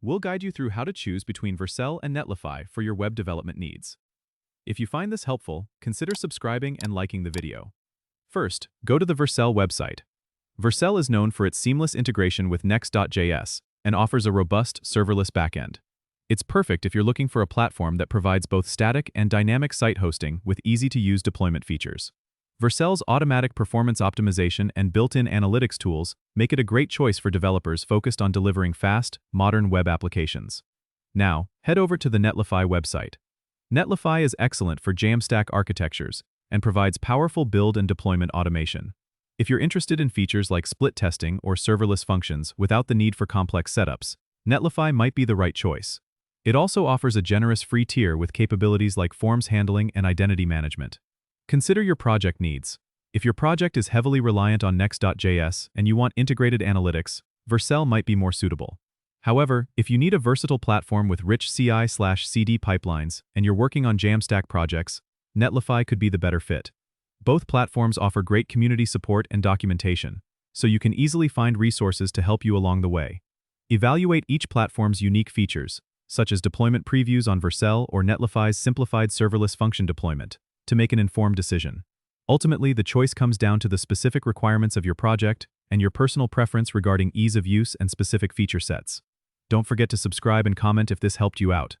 we'll guide you through how to choose between Vercel and Netlify for your web development needs. If you find this helpful, consider subscribing and liking the video. First, go to the Vercel website. Vercel is known for its seamless integration with Next.js and offers a robust serverless backend. It's perfect if you're looking for a platform that provides both static and dynamic site hosting with easy-to-use deployment features. Vercel's automatic performance optimization and built-in analytics tools make it a great choice for developers focused on delivering fast, modern web applications. Now, head over to the Netlify website. Netlify is excellent for Jamstack architectures and provides powerful build and deployment automation. If you're interested in features like split testing or serverless functions without the need for complex setups, Netlify might be the right choice. It also offers a generous free tier with capabilities like forms handling and identity management. Consider your project needs. If your project is heavily reliant on Next.js and you want integrated analytics, Vercel might be more suitable. However, if you need a versatile platform with rich CI/CD pipelines and you're working on Jamstack projects, Netlify could be the better fit. Both platforms offer great community support and documentation, so you can easily find resources to help you along the way. Evaluate each platform's unique features, such as deployment previews on Vercel or Netlify's simplified serverless function deployment, to make an informed decision. Ultimately, the choice comes down to the specific requirements of your project and your personal preference regarding ease of use and specific feature sets. Don't forget to subscribe and comment if this helped you out.